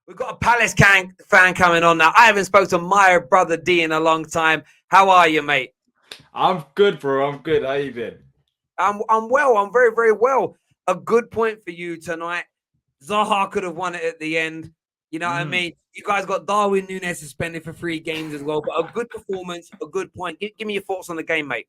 We've got a Palace fan coming on now. I haven't spoken to my brother D in a long time. How are you, mate? I'm good, bro. I'm good. How you been? I'm well. I'm very, very well. A good point for you tonight. Zaha could have won it at the end. You know what I Mm. mean? You guys got Darwin Núñez suspended for 3 games as well, but a good performance, a good point. Give me your thoughts on the game, mate.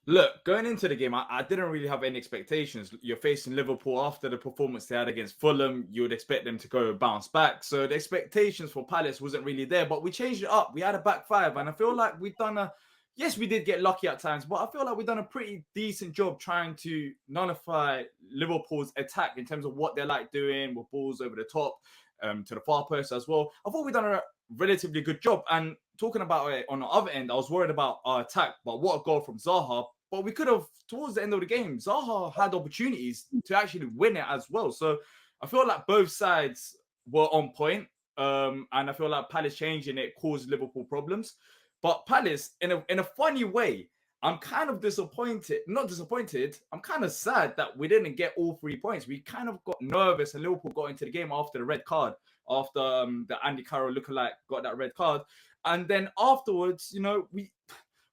Look, going into the game, I didn't really have any expectations. You're facing Liverpool after the performance they had against Fulham. You would expect them to go bounce back. So the expectations for Palace wasn't really there, but we changed it up. We had a back five, and I feel like we've done yes, we did get lucky at times, but I feel like we've done a pretty decent job trying to nullify Liverpool's attack in terms of what they like doing with balls over the top, to the far post as well. I thought we've done a relatively good job. And talking about it on the other end, I was worried about our attack, but what a goal from Zaha. But we could have, towards the end of the game, Zaha had opportunities to actually win it as well. So I feel like both sides were on point. And I feel like Palace changing it caused Liverpool problems. But Palace, in a funny way, I'm kind of disappointed. Not disappointed. I'm kind of sad that we didn't get all 3 points. We kind of got nervous, and Liverpool got into the game after the red card, after the Andy Carroll lookalike got that red card, and then afterwards,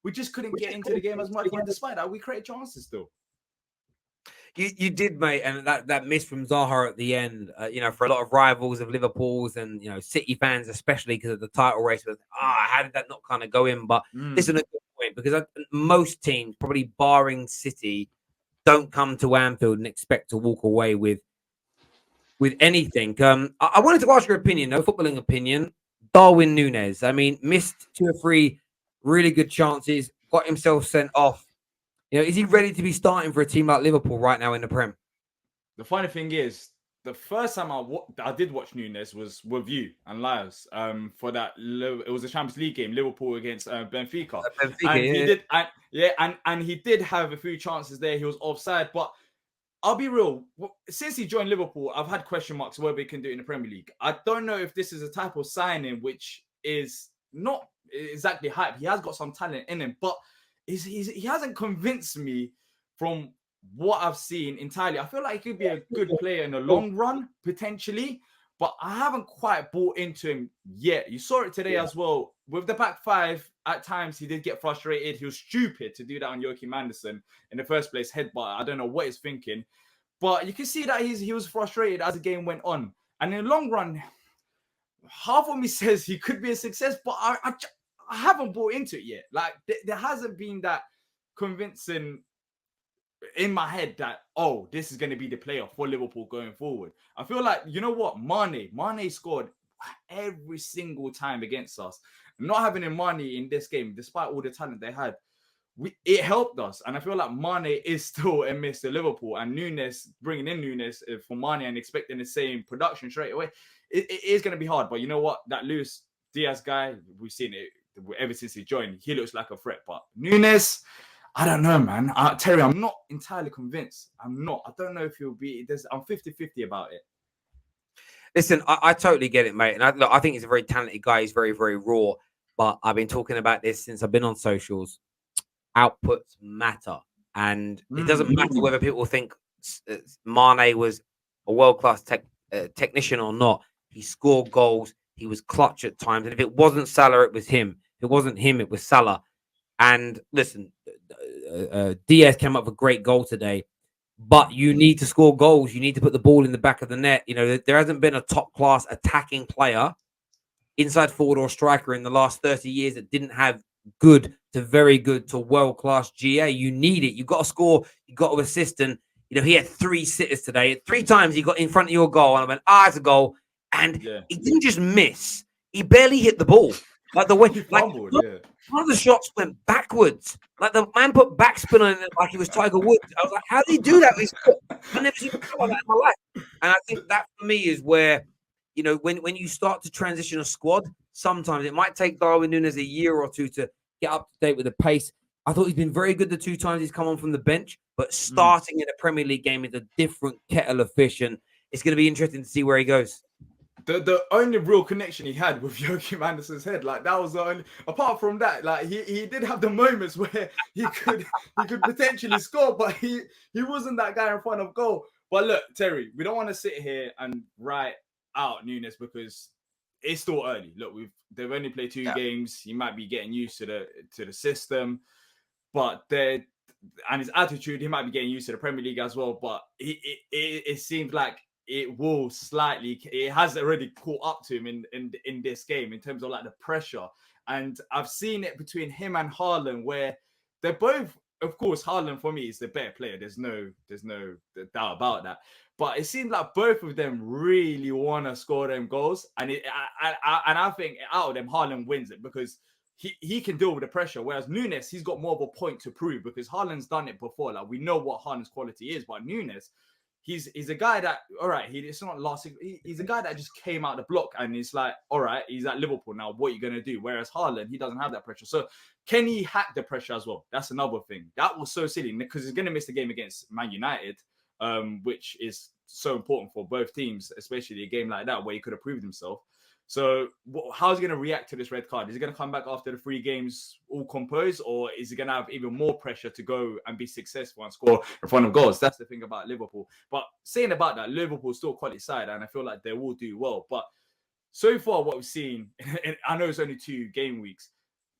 we just couldn't get into the game as much. But despite that, we created chances still. You did, mate, and that miss from Zaha at the end, for a lot of rivals of Liverpool's and City fans, especially because of the title race, was how did that not kind of go in? But this is a good point because most teams, probably barring City, don't come to Anfield and expect to walk away with anything. I wanted to ask your opinion, no footballing opinion. Darwin Núñez, I mean, missed 2 or 3 really good chances, got himself sent off. Is he ready to be starting for a team like Liverpool right now in the Prem? The funny thing is, the first time I did watch Núñez was with you and Lyles. For that, it was a Champions League game, Liverpool against Benfica, Benfica, and he yeah. did, and he did have a few chances there. He was offside, but I'll be real. Since he joined Liverpool, I've had question marks whether he can do it in the Premier League. I don't know if this is a type of signing which is not exactly hype. He has got some talent in him, but he hasn't convinced me from what I've seen entirely. I feel like he could be a good player in the long run, potentially, but I haven't quite bought into him yet. You saw it today as well. With the back five, at times he did get frustrated. He was stupid to do that on Joachim Andersen in the first place, headbutt. I don't know what he's thinking. But you can see that he was frustrated as the game went on. And in the long run, half of me says he could be a success, but I haven't bought into it yet. Like, there hasn't been that convincing in my head that, oh, this is going to be the player for Liverpool going forward. I feel like, you know what? Mane scored every single time against us. Not having Mane in this game, despite all the talent they had, it helped us. And I feel like Mane is still a miss to Liverpool. And bringing in Núñez for Mane and expecting the same production straight away, it is going to be hard. But you know what? That Luis Diaz guy, we've seen it ever since he joined. He looks like a threat. But Núñez, I don't know, man. Terry, I'm not entirely convinced. I'm not. I don't know if he'll be. I'm 50-50 about it. Listen, I totally get it, mate. And I think he's a very talented guy. He's very, very raw. But I've been talking about this since I've been on socials. Outputs matter. And it doesn't matter whether people think Mane was a world-class technician or not. He scored goals. He was clutch at times. And if it wasn't Salah, it was him. If it wasn't him, it was Salah. And listen, Diaz came up with a great goal today. But you need to score goals. You need to put the ball in the back of the net. There hasn't been a top-class attacking player, inside forward or striker, in the last 30 years that didn't have good to very good to world-class GA. You need it. You've got to score. You've got to assist. And, he had 3 sitters today. 3 times he got in front of your goal. And I went, it's a goal. And he didn't just miss. He barely hit the ball. Like the way he fumbled, one of the shots went backwards. Like the man put backspin on it like he was Tiger Woods. I was like, how did he do that? I've never seen a shot like that in my life. And I think that for me is where, when you start to transition a squad, sometimes it might take Darwin Núñez a year or 2 to get up to date with the pace. I thought he's been very good the 2 times he's come on from the bench, but starting in a Premier League game is a different kettle of fish, and it's going to be interesting to see where he goes. The only real connection he had with Joachim Andersen's head, like that was the only. Apart from that, like he did have the moments where he could potentially score, but he wasn't that guy in front of goal. But look, Terry, we don't want to sit here and write out Nunes because it's still early. Look, they've only played 2 games. He might be getting used to the system, but and his attitude, he might be getting used to the Premier League as well. But it seems like it has already caught up to him in this game in terms of like the pressure. And I've seen it between him and Haaland, where they're both, of course, Haaland for me is the better player. There's no doubt about that. But it seems like both of them really want to score them goals, and I think out of them, Haaland wins it because he can deal with the pressure. Whereas Nunes, he's got more of a point to prove because Haaland's done it before. Like we know what Haaland's quality is, but Nunes, he's a guy that, all right, it's not last. He's a guy that just came out the block and it's like, all right, he's at Liverpool now. What are you gonna do? Whereas Haaland, he doesn't have that pressure. So can he hack the pressure as well? That's another thing. That was so silly because he's gonna miss the game against Man United, which is so important for both teams, especially a game like that where he could have proved himself. So how's he going to react to this red card? Is he going to come back after the 3 games all composed, or is he going to have even more pressure to go and be successful and score in front of goals? That's the thing about Liverpool. But saying about that, Liverpool's still a quality side, and I feel like they will do well. But so far, what we've seen, and I know it's only 2 game weeks,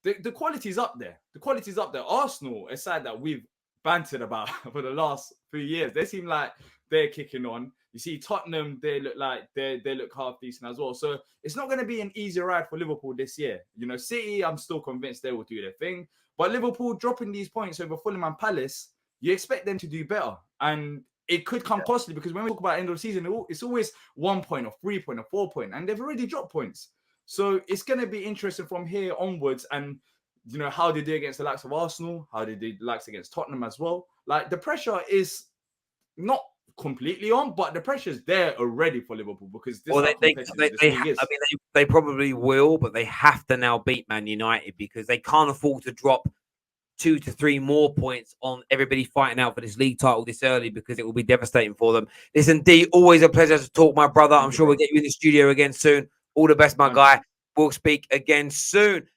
the quality's up there. The quality's up there. Arsenal, a side that we've bantered about for the last few years, they seem like they're kicking on. You see Tottenham, they look like they look half decent as well. So it's not going to be an easy ride for Liverpool this year. You know, City, I'm still convinced they will do their thing. But Liverpool dropping these points over Fulham and Palace, you expect them to do better. And it could come costly because when we talk about end of the season, it's always 1 point or 3 point or 4 point. And they've already dropped points. So it's going to be interesting from here onwards. And, you know, how they do against the likes of Arsenal, how they do the likes against Tottenham as well. Like the pressure is not completely on, but the pressure's there already for Liverpool because this they probably will, but they have to now beat Man United because they can't afford to drop 2 to 3 more points on everybody fighting out for this league title this early because it will be devastating for them. Listen, D, always a pleasure to talk, my brother. I'm sure we'll get you in the studio again soon. All the best, my guy. We'll speak again soon.